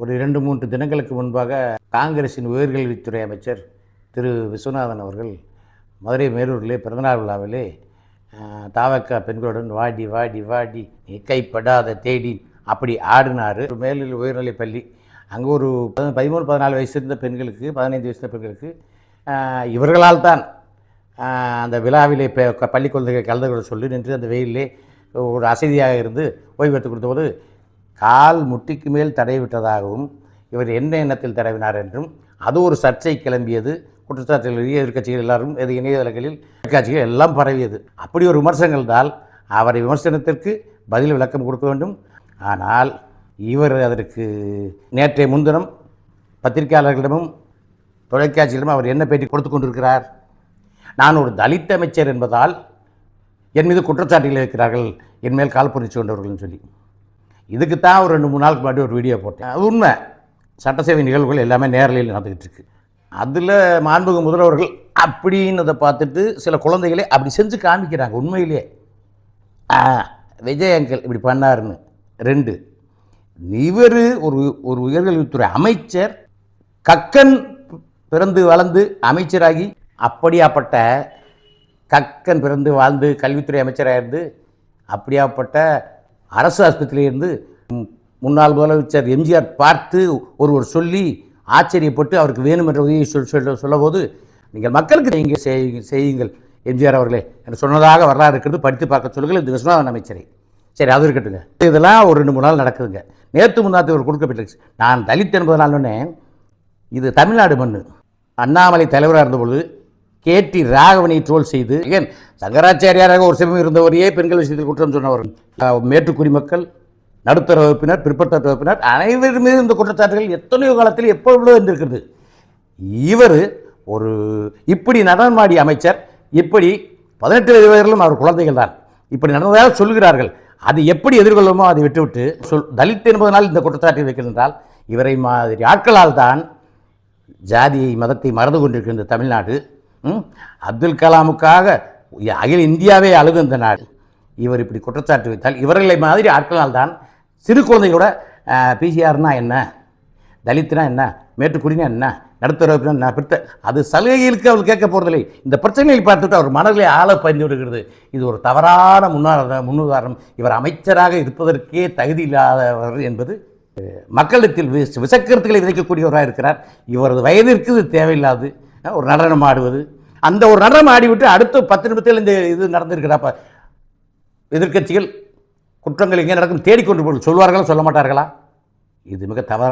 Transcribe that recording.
ஒரு 2-3 தினங்களுக்கு முன்பாக காங்கிரஸின் உயர்கல்வித்துறை அமைச்சர் திரு விஸ்வநாதன் அவர்கள் மதுரை மேலூரிலே பிறந்தநாள் விழாவிலே தாவக்க பெண்களுடன் வாடி வாடி வாடி நீ கைப்படாத தேடி அப்படி ஆடினார். மேலூர் உயர்நிலைப் பள்ளி அங்கே ஒரு 13-14 வயசு இருந்த பெண்களுக்கு 15 வயசு இருந்த பெண்களுக்கு இவர்களால் தான் அந்த விழாவிலே பள்ளி குழந்தைகள் கலந்து கொள்ள சொல்லி நின்று அந்த வெயிலே ஒரு அசதியாக இருந்து ஓய்வெடுத்து கொடுத்தபோது கால் முட்டிக்கு மேல் தடை விட்டதாகவும் இவர் என்ன எண்ணத்தில் தடவினார் என்றும் அது ஒரு சர்ச்சை கிளம்பியது. குற்றச்சாட்டுகள் எதிர்க்கட்சிகள் எல்லாரும் இணையதளங்களில் எதிர்க்கட்சிகள் எல்லாம் பரவியது. அப்படி ஒரு விமர்சனங்கள் தான் அவரை விமர்சனத்திற்கு பதில் விளக்கம் கொடுக்க வேண்டும். ஆனால் இவர் அதற்கு நேற்றைய முன்தினம் பத்திரிகையாளர்களிடமும் தொலைக்காட்சிகளிடமும் அவர் என்ன பேட்டி கொடுத்து கொண்டிருக்கிறார்? நான் ஒரு தலித் அமைச்சர் என்பதால் என் மீது குற்றச்சாட்டுகள் இருக்கிறார்கள், என் மேல் கால் புரிச்சு கொண்டவர்கள்னு சொல்லி. இதுக்கு தான் ஒரு 2-3 நாளுக்கு முன்னாடி ஒரு வீடியோ போட்டேன். அது உண்மை. சட்டசேவை நிகழ்வுகள் எல்லாமே நேரலையில் நடந்துக்கிட்டு இருக்கு. அதில் மாண்புமிகு முதல்வர்கள் அப்படின்னதை பார்த்துட்டு சில குழந்தைகளே அப்படி செஞ்சு காமிக்கிறாங்க. உண்மையிலே விஜய் அங்கிள் இப்படி பண்ணாருன்னு. 2, இவர் ஒரு உயர்கல்வித்துறை அமைச்சர், கக்கன் பிறந்து வளர்ந்து அமைச்சராகி, அப்படியாப்பட்ட கக்கன் பிறந்து வாழ்ந்து கல்வித்துறை அமைச்சராக இருந்து அப்படியாப்பட்ட அரசு ஆஸ்பத்திரியிலிருந்து முன்னாள் முதலமைச்சர் எம்ஜிஆர் பார்த்து ஒருவர் சொல்லி ஆச்சரியப்பட்டு அவருக்கு வேணும் என்ற உதவியை சொல்லபோது நீங்கள் மக்களுக்கு செய்யுங்கள் எம்ஜிஆர் அவர்களே என்று சொன்னதாக வரலாறு இருக்கிறது. படித்து பார்க்க சொல்லுங்கள் இந்த விஸ்வநாதன் அமைச்சரை. சரி, அது இருக்கட்டுங்க. இதெல்லாம் ஒரு 2-3 நாள் நடக்குதுங்க. நேற்று முன்னாத்து ஒரு கொடுக்கப்பட்டு நான் தலித் என்பதனாலே இது தமிழ்நாடு மண்ணு. அண்ணாமலை தலைவராக இருந்தபொழுது கேடி ராகவனை ட்ரோல் செய்து ஏன் சங்கராச்சாரியாராக ஒரு சமயம் இருந்தவரையே பெண்கள் விஷயத்தில் குற்றம் சொன்னவர். மேற்று குடிமக்கள், நடுத்தர வகுப்பினர், பிற்படுத்தப்பட்ட வகுப்பினர் அனைவரும் மீது இந்த குற்றச்சாட்டுகள் எத்தனையோ காலத்தில் எப்பொழுதோ இருந்திருக்கிறது. இவர் ஒரு இப்படி நடனமாடிய அமைச்சர், இப்படி 18 வயதிலும் அவர் குழந்தைகள் தான் இப்படி நடந்ததாக சொல்கிறார்கள். அது எப்படி எதிர்கொள்ளுமோ அதை விட்டுவிட்டு தலித் என்பதனால் இந்த குற்றச்சாட்டை வைக்கின்றால் இவரை மாதிரி ஆட்களால் தான் ஜாதியை மதத்தை மறந்து கொண்டிருக்கின்ற தமிழ்நாடு. அப்துல் கலாமுக்காக அகில இந்தியாவே அழுது இந்த நாடு. இவர் இப்படி குற்றச்சாட்டு வைத்தால் இவர்களை மாதிரி ஆட்களால் தான் சிறு குழந்தைகளோட பிசிஆர்னா என்ன, தலித்னா என்ன, மேட்டுக்குடினா என்ன, நடுத்தர என்ன பிற்ற அது சலுகைகளுக்கு அவர் கேட்க போகிறதில்லை. இந்த பிரச்சனைகளை பார்த்துட்டு அவர் மனதிலே ஆழ பயந்து விடுகிறது. இது ஒரு தவறான முன்னுதாரணம். இவர் அமைச்சராக இருப்பதற்கே தகுதி இல்லாதவர் என்பது மக்களிடத்தில் விசக்கருத்துக்களை விதைக்கக்கூடியவராக இருக்கிறார். இவரது வயதிற்கு இது தேவையில்லாது. ஒரு நடனம் ஆடுவது, அந்த ஒரு நடனம் ஆடிவிட்டு அடுத்த 10 நிமிடத்தில் இந்த இது நடந்திருக்கிறப்ப எதிர்க்கட்சிகள் குற்றங்கள் எங்கே நடக்கும் தேடிக்கொண்டு சொல்வார்களா சொல்ல மாட்டார்களா? இது மிக தவறு.